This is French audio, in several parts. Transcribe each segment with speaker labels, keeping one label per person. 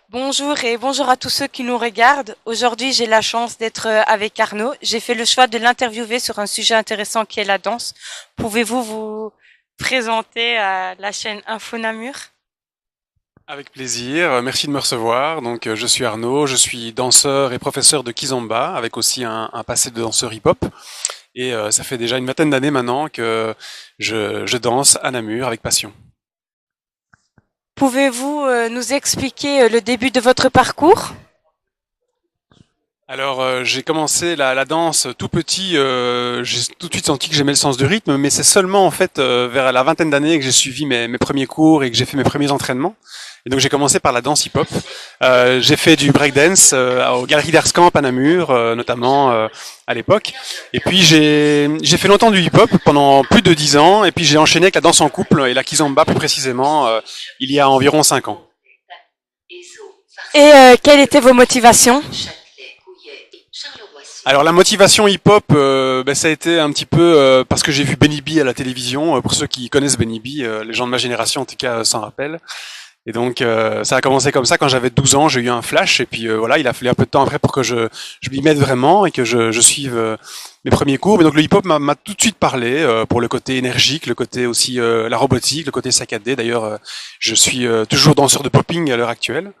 Speaker 1: Bonjour et bonjour à tous ceux qui nous regardent. Aujourd'hui, j'ai la chance d'être avec Arnaud. J'ai fait le choix de l'interviewer sur un sujet intéressant qui est la danse. Pouvez-vous vous présenter à la chaîne Info Namur?
Speaker 2: Avec plaisir, merci de me recevoir. Donc, je suis Arnaud, je suis danseur et professeur de kizomba, avec aussi un passé de danseur hip-hop. Et ça fait déjà une vingtaine d'années maintenant que je danse à Namur avec passion.
Speaker 1: Pouvez-vous nous expliquer le début de votre parcours?
Speaker 2: Alors, j'ai commencé la danse tout petit, j'ai tout de suite senti que j'aimais le sens du rythme, mais c'est seulement en fait vers la vingtaine d'années que j'ai suivi mes premiers cours et que j'ai fait mes premiers entraînements. Et donc j'ai commencé par la danse hip-hop. J'ai fait du breakdance aux Galeries d'Arscamp à Namur, notamment à l'époque. Et puis j'ai fait longtemps du hip-hop pendant plus de 10 ans, et puis j'ai enchaîné avec la danse en couple et la kizomba plus précisément il y a environ 5 ans.
Speaker 1: Et quelles étaient vos motivations?
Speaker 2: Alors la motivation hip-hop, ça a été un petit peu parce que j'ai vu Benny B à la télévision. Pour ceux qui connaissent Benny B, les gens de ma génération en tout cas s'en rappellent. Et donc ça a commencé comme ça quand j'avais 12 ans, j'ai eu un flash et puis voilà, il a fallu un peu de temps après pour que je m'y mette vraiment et que je suive mes premiers cours. Mais donc le hip-hop m'a tout de suite parlé pour le côté énergique, le côté aussi la robotique, le côté saccadé. D'ailleurs, je suis toujours danseur de popping à l'heure actuelle.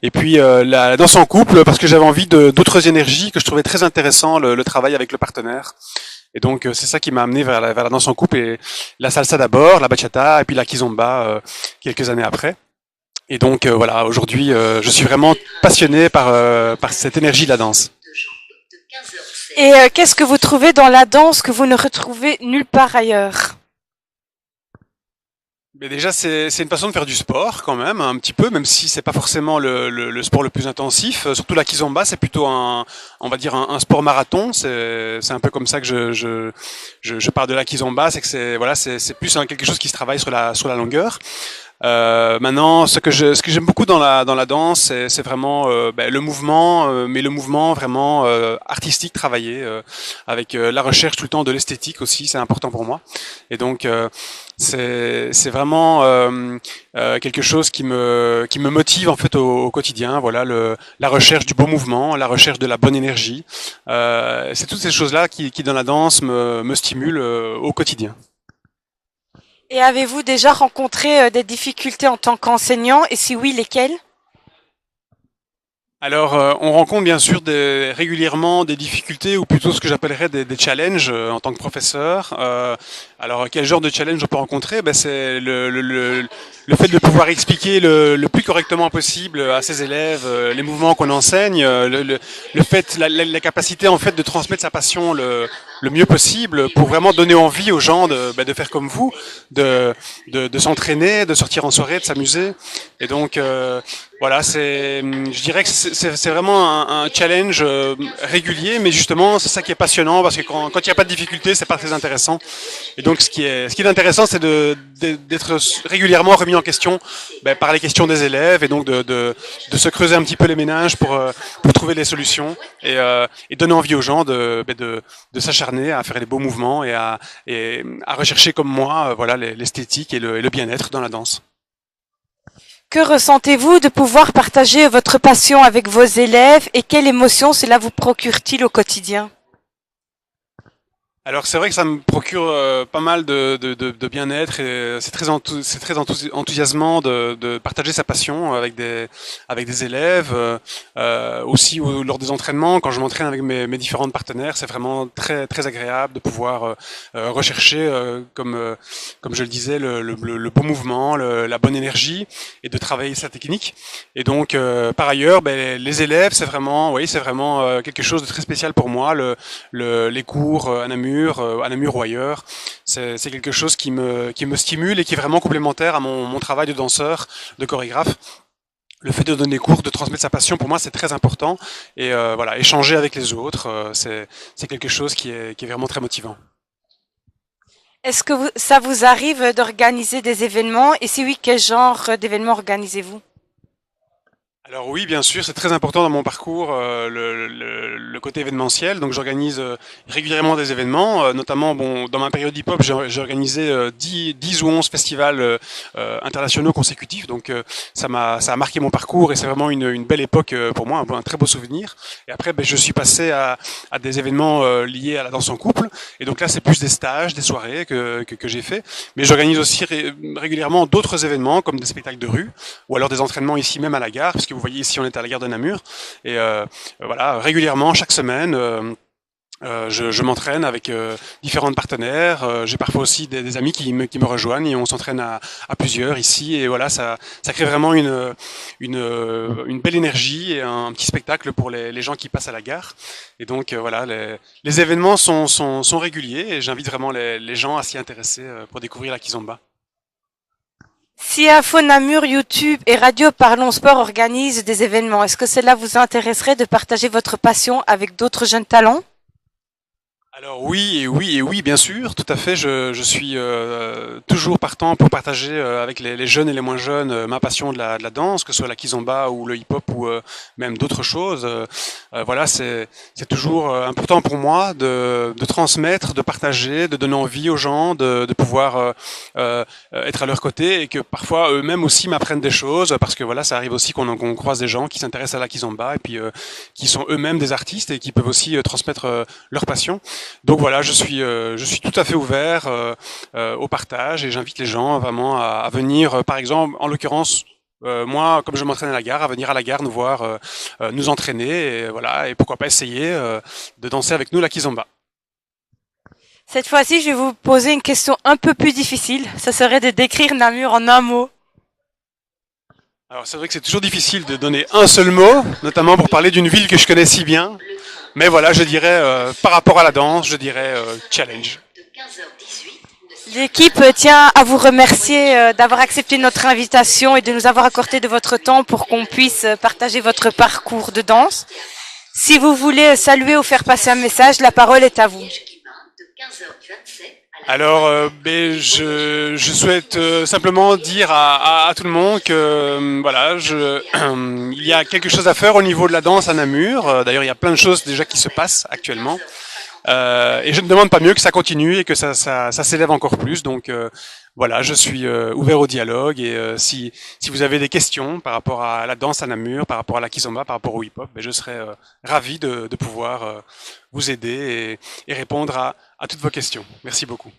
Speaker 2: Et puis la danse en couple parce que j'avais envie d'autres énergies, que je trouvais très intéressant le travail avec le partenaire. Et donc c'est ça qui m'a amené vers la danse en couple et la salsa d'abord, la bachata et puis la kizomba quelques années après. Et donc voilà, aujourd'hui je suis vraiment passionné par cette énergie de la danse.
Speaker 1: Et qu'est-ce que vous trouvez dans la danse que vous ne retrouvez nulle part ailleurs?
Speaker 2: Mais déjà, c'est une façon de faire du sport quand même, un petit peu, même si c'est pas forcément le sport le plus intensif. Surtout la kizomba, c'est plutôt on va dire un sport marathon. C'est un peu comme ça que je parle de la kizomba, c'est que c'est plus quelque chose qui se travaille sur la longueur. Maintenant, ce que j'aime beaucoup dans la danse, c'est vraiment le mouvement, mais le mouvement vraiment artistique travaillé avec la recherche tout le temps de l'esthétique aussi, c'est important pour moi. Et donc c'est vraiment quelque chose qui me motive en fait au quotidien. Voilà, la recherche du beau mouvement, la recherche de la bonne énergie. C'est toutes ces choses-là qui dans la danse me stimulent au quotidien.
Speaker 1: Et avez-vous déjà rencontré des difficultés en tant qu'enseignant? Et si oui, lesquelles?
Speaker 2: Alors, on rencontre bien sûr régulièrement des difficultés, ou plutôt ce que j'appellerais des challenges en tant que professeur. Alors, quel genre de challenge on peut rencontrer? C'est le fait de pouvoir expliquer le plus correctement possible à ses élèves les mouvements qu'on enseigne, le fait, la capacité en fait de transmettre sa passion le mieux possible pour vraiment donner envie aux gens de faire comme vous, de s'entraîner, de sortir en soirée, de s'amuser. Et donc voilà, je dirais que c'est vraiment un challenge régulier, mais justement c'est ça qui est passionnant parce que quand il n'y a pas de difficulté, c'est pas très intéressant. Et donc ce qui est intéressant, c'est d'être régulièrement remis en question par les questions des élèves et donc de se creuser un petit peu les méninges pour trouver des solutions et donner envie aux gens de s'acharner à faire les beaux mouvements et à rechercher comme moi voilà l'esthétique et le bien-être dans la danse.
Speaker 1: Que ressentez-vous de pouvoir partager votre passion avec vos élèves et quelle émotion cela vous procure-t-il au quotidien?
Speaker 2: Alors c'est vrai que ça me procure pas mal de bien-être et c'est très enthousiasmant de partager sa passion avec des élèves aussi lors des entraînements quand je m'entraîne avec mes différents partenaires, c'est vraiment très très agréable de pouvoir rechercher comme je le disais le beau mouvement, la bonne énergie et de travailler sa technique. Et donc par ailleurs les élèves c'est vraiment quelque chose de très spécial pour moi, les cours à Namur ou ailleurs, c'est quelque chose qui me stimule et qui est vraiment complémentaire à mon travail de danseur, de chorégraphe. Le fait de donner cours, de transmettre sa passion, pour moi, c'est très important. Et voilà, échanger avec les autres, c'est quelque chose qui est vraiment très motivant.
Speaker 1: Est-ce que ça vous arrive d'organiser des événements et si oui, quel genre d'événements organisez-vous?
Speaker 2: Alors oui, bien sûr, c'est très important dans mon parcours le côté événementiel. Donc j'organise régulièrement des événements, notamment dans ma période hip-hop, j'ai organisé 10 ou 11 festivals internationaux consécutifs. Donc ça a marqué mon parcours et c'est vraiment une belle époque pour moi, un très beau souvenir. Et après, je suis passé à des événements liés à la danse en couple. Et donc là, c'est plus des stages, des soirées que j'ai fait. Mais j'organise aussi régulièrement d'autres événements comme des spectacles de rue ou alors des entraînements ici même à la gare, puisque vous voyez ici on est à la gare de Namur et voilà régulièrement chaque semaine je m'entraîne avec différents partenaires. J'ai parfois aussi des amis qui me rejoignent et on s'entraîne à plusieurs ici et voilà ça crée vraiment une belle énergie et un petit spectacle pour les gens qui passent à la gare. Et donc voilà les événements sont réguliers et j'invite vraiment les gens à s'y intéresser pour découvrir la kizomba.
Speaker 1: Si Info Namur, YouTube et Radio Parlons Sport organisent des événements, est-ce que cela vous intéresserait de partager votre passion avec d'autres jeunes talents?
Speaker 2: Alors oui, bien sûr, tout à fait. Je suis toujours partant pour partager avec les jeunes et les moins jeunes ma passion de la danse, que ce soit la kizomba ou le hip-hop ou même d'autres choses. Voilà, c'est toujours important pour moi de transmettre, de partager, de donner envie aux gens, de pouvoir être à leur côté et que parfois eux-mêmes aussi m'apprennent des choses parce que voilà, ça arrive aussi qu'on croise des gens qui s'intéressent à la kizomba et puis qui sont eux-mêmes des artistes et qui peuvent aussi transmettre leur passion. Donc voilà, je suis tout à fait ouvert au partage et j'invite les gens vraiment à venir, par exemple, en l'occurrence, moi, comme je m'entraîne à la gare, à venir à la gare nous voir, nous entraîner et voilà, et pourquoi pas essayer de danser avec nous la kizomba.
Speaker 1: Cette fois-ci, je vais vous poser une question un peu plus difficile. Ça serait de décrire Namur en un mot.
Speaker 2: Alors c'est vrai que c'est toujours difficile de donner un seul mot, notamment pour parler d'une ville que je connais si bien. Mais voilà, je dirais, par rapport à la danse, je dirais challenge.
Speaker 1: L'équipe tient à vous remercier d'avoir accepté notre invitation et de nous avoir accordé de votre temps pour qu'on puisse partager votre parcours de danse. Si vous voulez saluer ou faire passer un message, la parole est à vous.
Speaker 2: Alors, je souhaite simplement dire à tout le monde que voilà, il y a quelque chose à faire au niveau de la danse à Namur. D'ailleurs, il y a plein de choses déjà qui se passent actuellement. Et je ne demande pas mieux que ça continue et que ça s'élève encore plus. Donc voilà, je suis ouvert au dialogue et si vous avez des questions par rapport à la danse à Namur, par rapport à la kizomba, par rapport au hip-hop, je serai ravi de pouvoir vous aider et répondre à toutes vos questions. Merci beaucoup.